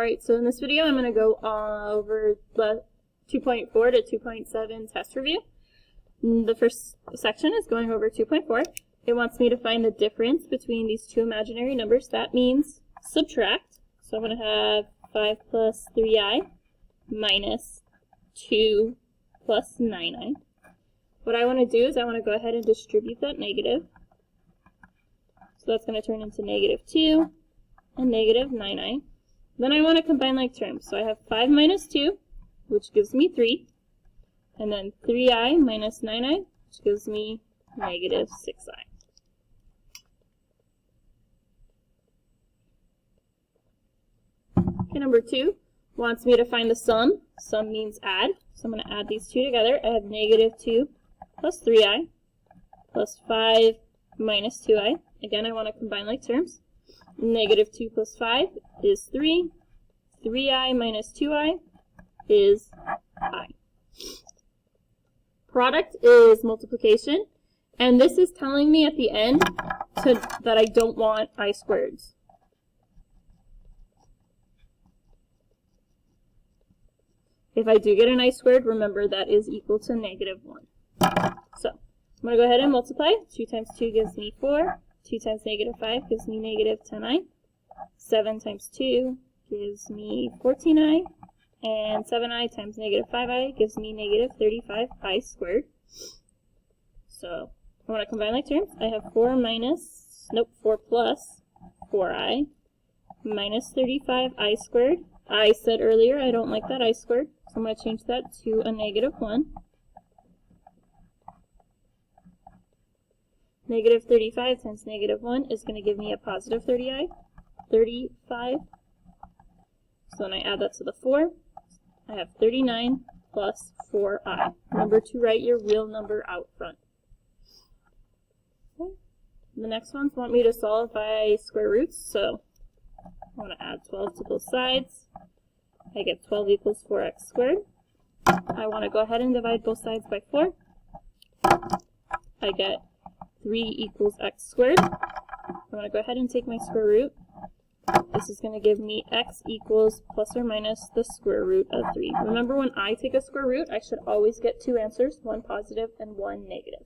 Alright, so in this video I'm going to go over the 2.4 to 2.7 test review. The first section is going over 2.4. It wants me to find the difference between these two imaginary numbers. That means subtract. So I'm going to have 5 plus 3i minus 2 plus 9i. What I want to do is I want to go ahead and distribute that negative. So that's going to turn into negative 2 and negative 9i. Then I want to combine like terms. So I have 5 minus 2, which gives me 3. And then 3i minus 9i, which gives me negative 6i. Okay, number 2 wants me to find the sum. Sum means add. So I'm going to add these two together. I have negative 2 plus 3i plus 5 minus 2i. Again, I want to combine like terms. Negative 2 plus 5 is 3. 3i minus 2i is I. Product is multiplication. And this is telling me at the end that I don't want I squareds. If I do get an I squared, remember that is equal to negative 1. So I'm going to go ahead and multiply. 2 times 2 gives me 4. 2 times negative 5 gives me negative 10i. 7 times 2 gives me 14i. And 7i times negative 5i gives me negative 35i squared. So I want to combine like terms. I have 4 plus 4i minus 35i squared. I said earlier I don't like that I squared, so I'm going to change that to a negative 1. Negative 35 times negative 1 is going to give me a positive 35. So then I add that to the 4. I have 39 plus 4i. Remember to write your real number out front. Okay. The next ones want me to solve by square roots, so I want to add 12 to both sides. I get 12 equals 4x squared. I want to go ahead and divide both sides by 4. I get 3 equals x squared. I want to go ahead and take my square root. This is going to give me x equals plus or minus the square root of 3. Remember, when I take a square root, I should always get two answers, one positive and one negative.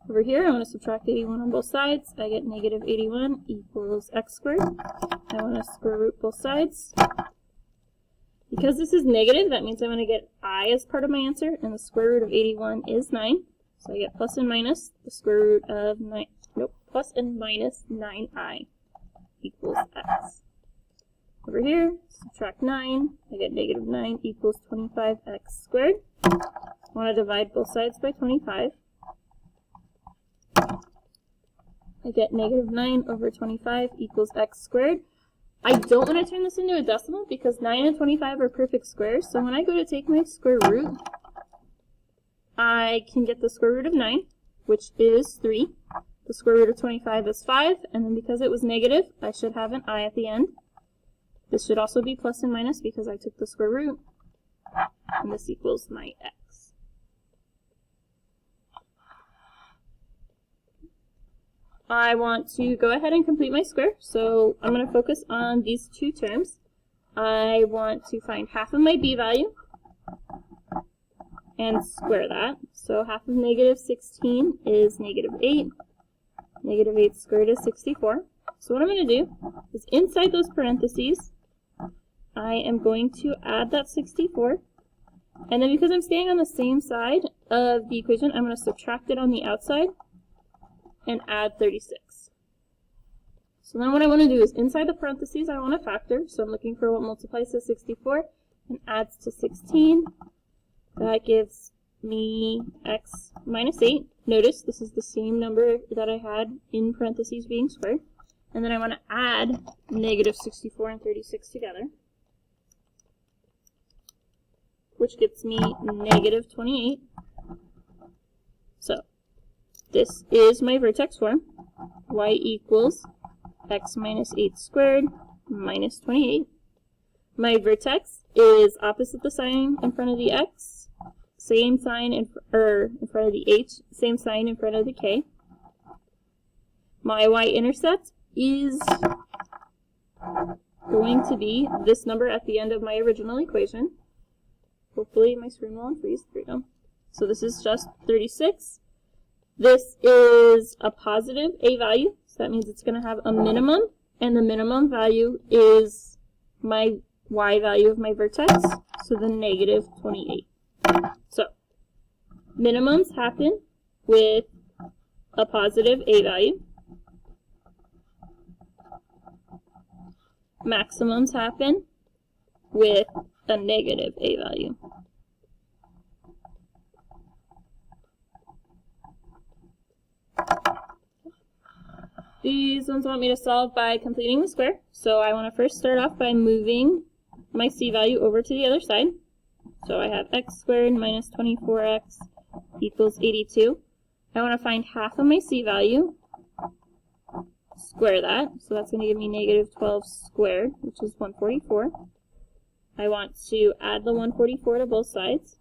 Over here, I want to subtract 81 on both sides. I get negative 81 equals x squared. I want to square root both sides. Because this is negative, that means I'm going to get I as part of my answer, and the square root of 81 is 9. So I get plus and minus the square root of 9, plus and minus 9i equals x. Over here, subtract 9, I get negative 9 equals 25x squared. I want to divide both sides by 25. I get negative 9 over 25 equals x squared. I don't want to turn this into a decimal because 9 and 25 are perfect squares. So when I go to take my square root, I can get the square root of 9, which is 3. The square root of 25 is 5. And then because it was negative, I should have an I at the end. This should also be plus and minus because I took the square root. And this equals my x. I want to go ahead and complete my square, so I'm going to focus on these two terms. I want to find half of my b value and square that. So half of negative 16 is negative 8. Negative 8 squared is 64. So what I'm going to do is inside those parentheses, I am going to add that 64. And then because I'm staying on the same side of the equation, I'm going to subtract it on the outside and add 36. So then what I want to do is inside the parentheses I want to factor. So I'm looking for what multiplies to 64 and adds to 16. That gives me x minus 8. Notice this is the same number that I had in parentheses being squared. And then I want to add negative 64 and 36 together, which gets me negative 28. So this is my vertex form. Y equals x minus 8 squared minus 28. My vertex is opposite the sign in front of the x, same sign in front of the h, same sign in front of the k. My y-intercept is going to be this number at the end of my original equation. Hopefully my screen will unfreeze. There we go. So this is just 36. This is a positive a value, so that means it's going to have a minimum, and the minimum value is my y value of my vertex, so the negative 28. So minimums happen with a positive a value. Maximums happen with a negative a value. These ones want me to solve by completing the square. So I want to first start off by moving my c value over to the other side. So I have x squared minus 24x equals 82. I want to find half of my c value, square that. So that's going to give me negative 12 squared, which is 144. I want to add the 144 to both sides.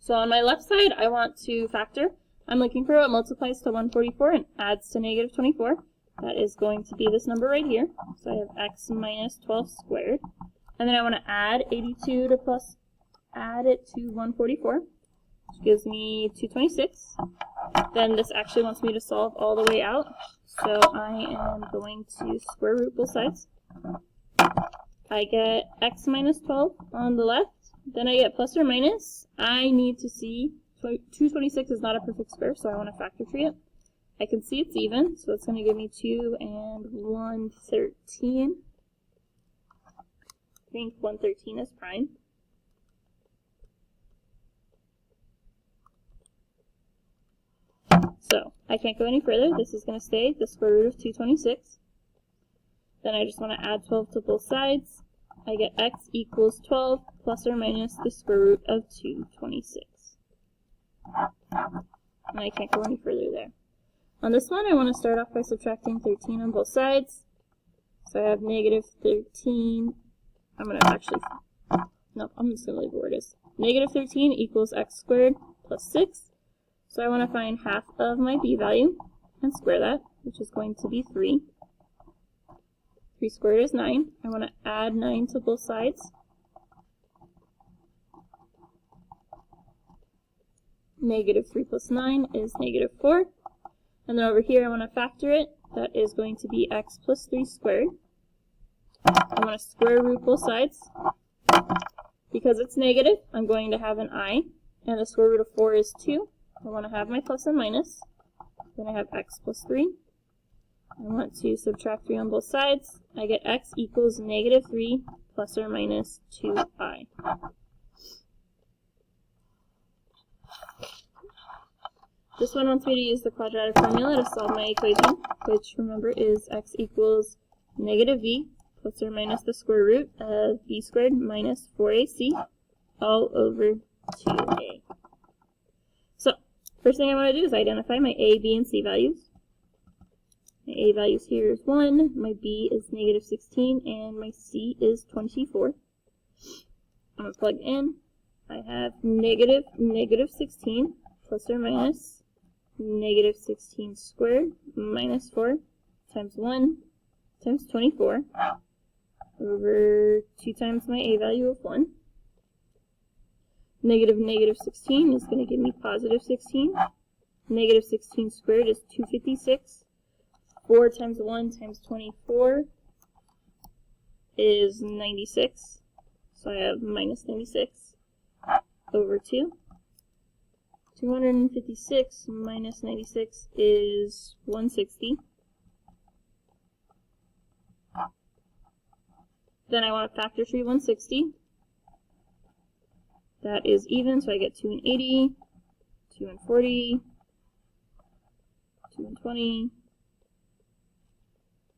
So on my left side, I want to factor. I'm looking for what multiplies to 144 and adds to negative 24. That is going to be this number right here. So I have x minus 12 squared. And then I want to add 82 to plus, add it to 144, which gives me 226. Then this actually wants me to solve all the way out. So I am going to square root both sides. I get x minus 12 on the left. Then I get plus or minus. I need to see 226 is not a perfect square, so I want to factor tree it. I can see it's even, so it's going to give me 2 and 113. I think 113 is prime. So I can't go any further. This is going to stay the square root of 226. Then I just want to add 12 to both sides. I get x equals 12 plus or minus the square root of 226. And I can't go any further there. On this one, I want to start off by subtracting 13 on both sides. So I have negative 13. I'm going to actually, no, I'm just going to leave it where it is. Negative 13 equals x squared plus 6. So I want to find half of my b value and square that, which is going to be 3. 3 squared is 9. I want to add 9 to both sides. Negative 3 plus 9 is negative 4. And then over here I want to factor it. That is going to be x plus 3 squared. I want to square root both sides. Because it's negative, I'm going to have an I. And the square root of 4 is 2. I want to have my plus and minus. Then I have x plus 3. I want to subtract 3 on both sides. I get x equals negative 3 plus or minus 2i. This one wants me to use the quadratic formula to solve my equation, which remember is x equals negative v plus or minus the square root of b squared minus 4ac all over 2a. So, first thing I want to do is identify my a, b, and c values. My a values here is 1, my b is negative 16, and my c is 24. I'm going to plug in. I have negative 16 plus or minus negative 16 squared minus 4 times 1 times 24 over 2 times my a value of 1. Negative 16 is going to give me positive 16. Negative 16 squared is 256. 4 times 1 times 24 is 96. So I have minus 96 over 2. 256 minus 96 is 160. Then I want to factor tree 160. That is even, so I get 2 and 80, 2 and 40, 2 and 20.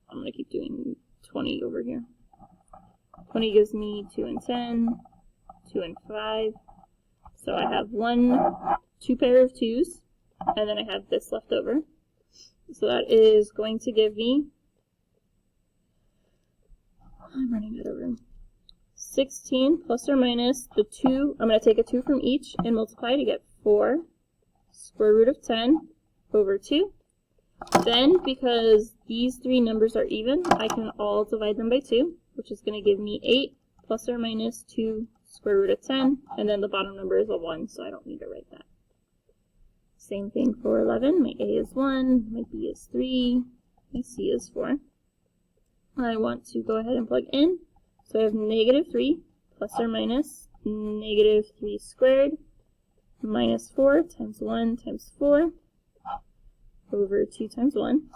I'm going to keep doing 20 over here. 20 gives me 2 and 10, 2 and 5. So I have 2 pair of 2s, and then I have this left over. So that is going to give me, I'm running that over, 16 plus or minus the 2. I'm going to take a 2 from each and multiply to get 4 square root of 10 over 2. Then, because these three numbers are even, I can all divide them by 2, which is going to give me 8 plus or minus 2 square root of 10, and then the bottom number is a 1, so I don't need to write that. Same thing for 11. My A is 1, my B is 3, my C is 4. I want to go ahead and plug in. So I have negative 3 plus or minus negative 3 squared minus 4 times 1 times 4 over 2 times 1.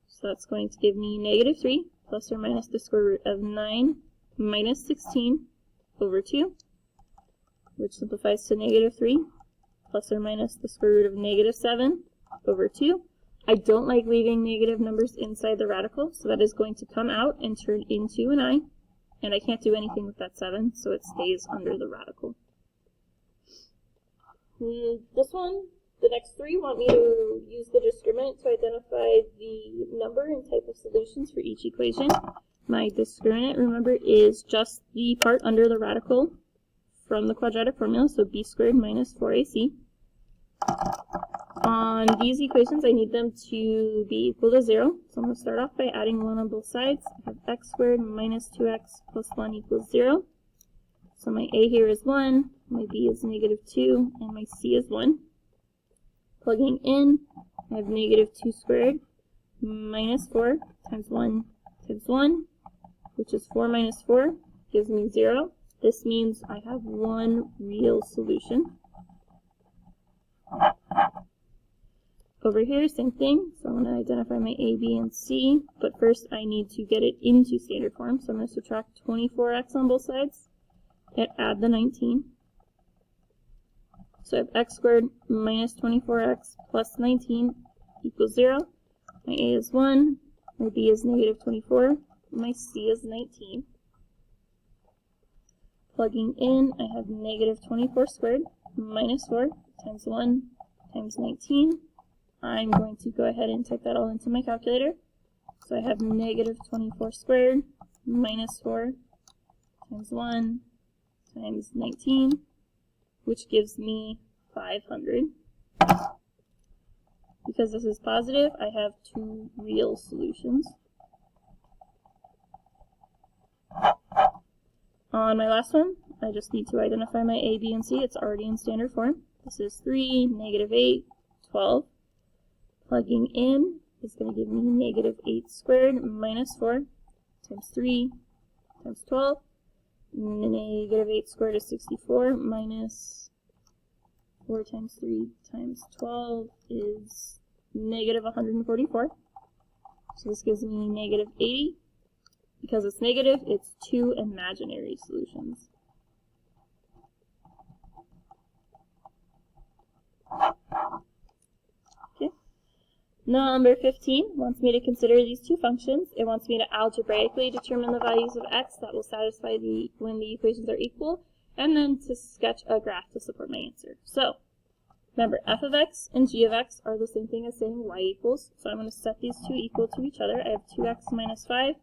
So that's going to give me negative 3 plus or minus the square root of 9 minus 16 over 2, which simplifies to negative 3 plus or minus the square root of negative 7 over 2. I don't like leaving negative numbers inside the radical, so that is going to come out and turn into an I, and I can't do anything with that 7, so it stays under the radical. This one, the next three, want me to use the discriminant to identify the number and type of solutions for each equation. My discriminant, remember, is just the part under the radical from the quadratic formula, so b squared minus 4ac. On these equations, I need them to be equal to 0, so I'm going to start off by adding 1 on both sides. I have x squared minus 2x plus 1 equals 0. So my a here is 1, my b is negative 2, and my c is 1. Plugging in, I have negative 2 squared minus 4 times 1 times 1, which is 4 minus 4, gives me 0. This means I have one real solution. Over here, same thing. So I'm going to identify my a, b, and c, but first I need to get it into standard form. So I'm going to subtract 24x on both sides and add the 19. So I have x squared minus 24x plus 19 equals 0. My a is 1, my b is negative 24, my c is 19. Plugging in, I have negative 24 squared minus 4 times 1 times 19. I'm going to go ahead and type that all into my calculator. So I have negative 24 squared minus 4 times 1 times 19, which gives me 500. Because this is positive, I have two real solutions. On my last one, I just need to identify my a, b, and c. It's already in standard form. This is 3, negative 8, 12. Plugging in is going to give me negative 8 squared minus 4 times 3 times 12. Negative 8 squared is 64 minus 4 times 3 times 12 is negative 144. So this gives me negative 80. Because it's negative, it's two imaginary solutions. Okay. Number 15 wants me to consider these two functions. It wants me to algebraically determine the values of x that will satisfy when the equations are equal, and then to sketch a graph to support my answer. So, remember, f of x and g of x are the same thing as saying y equals. So I'm going to set these two equal to each other. I have 2x minus 5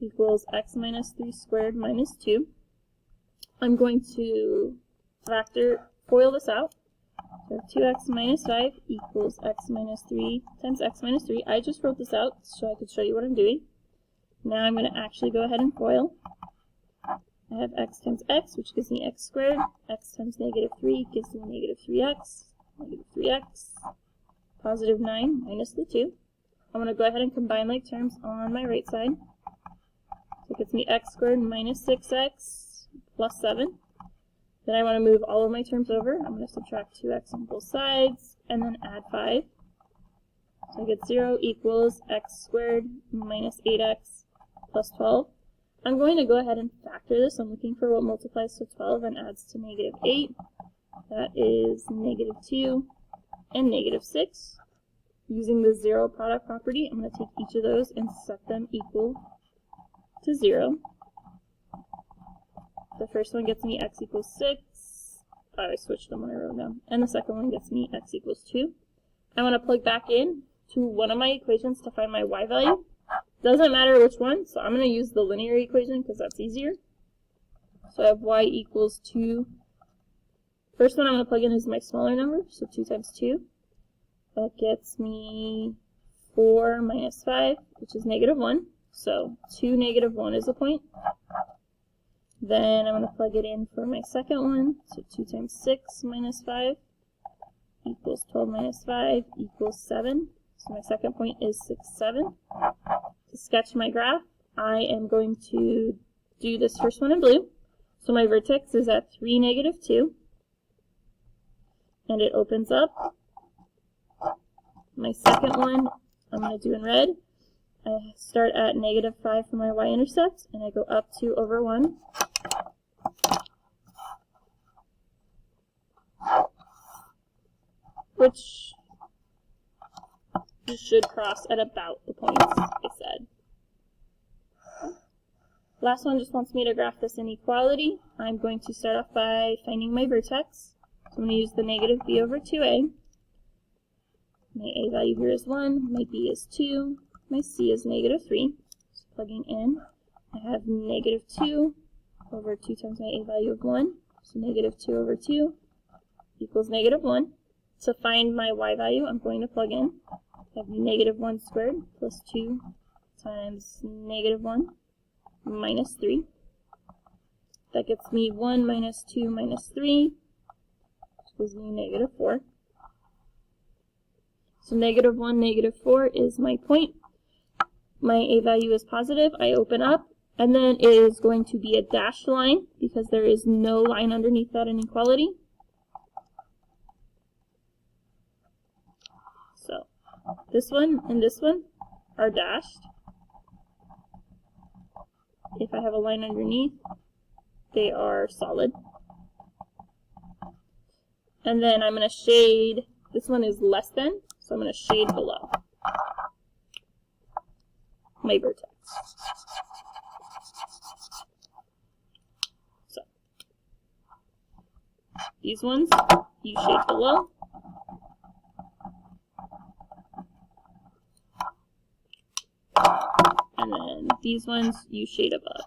equals x minus 3 squared minus 2. I'm going to FOIL this out. So 2x minus 5 equals x minus 3 times x minus 3. I just wrote this out so I could show you what I'm doing. Now I'm going to actually go ahead and FOIL. I have x times x, which gives me x squared. X times negative 3 gives me negative 3x. Negative 3x. Positive 9 minus the 2. I'm going to go ahead and combine like terms on my right side. So it gets me x squared minus 6x plus 7. Then I want to move all of my terms over. I'm going to subtract 2x on both sides and then add 5. So I get 0 equals x squared minus 8x plus 12. I'm going to go ahead and factor this. I'm looking for what multiplies to 12 and adds to negative 8. That is negative 2 and negative 6. Using the zero product property, I'm going to take each of those and set them equal to 0. The first one gets me x equals 6. I switched them when I wrote down. And the second one gets me x equals 2. I want to plug back in to one of my equations to find my y value. Doesn't matter which one, so I'm going to use the linear equation because that's easier. So I have y equals 2. First one I'm going to plug in is my smaller number, so 2 times 2. That gets me 4 minus 5, which is -1. So 2, -1 is a point. Then I'm going to plug it in for my second one. So 2 times 6 minus 5 equals 12 minus 5 equals 7. So my second point is 6, 7. To sketch my graph, I am going to do this first one in blue. So my vertex is at 3, -2. And it opens up. My second one I'm going to do in red. I start at -5 for my y-intercept, and I go up 2 over 1. Which you should cross at about the points I said. Last one just wants me to graph this inequality. I'm going to start off by finding my vertex. So I'm going to use the -b over 2a. My a value here is 1, my b is 2, my c is -3. So plugging in, I have -2 over 2 times my a value of 1. So -2 over 2 equals -1. To find my y value, I'm going to plug in. I have -1 squared plus 2 times -1 minus 3. That gets me 1 minus 2 minus 3, which gives me -4. So -1, -4 is my point. My a value is positive. I open up, and then it is going to be a dashed line because there is no line underneath that inequality. So this one and this one are dashed. If I have a line underneath, they are solid. And then I'm going to shade, this one is less than, so I'm going to shade below my vertex. So these ones, you shade below. And then these ones, you shade above.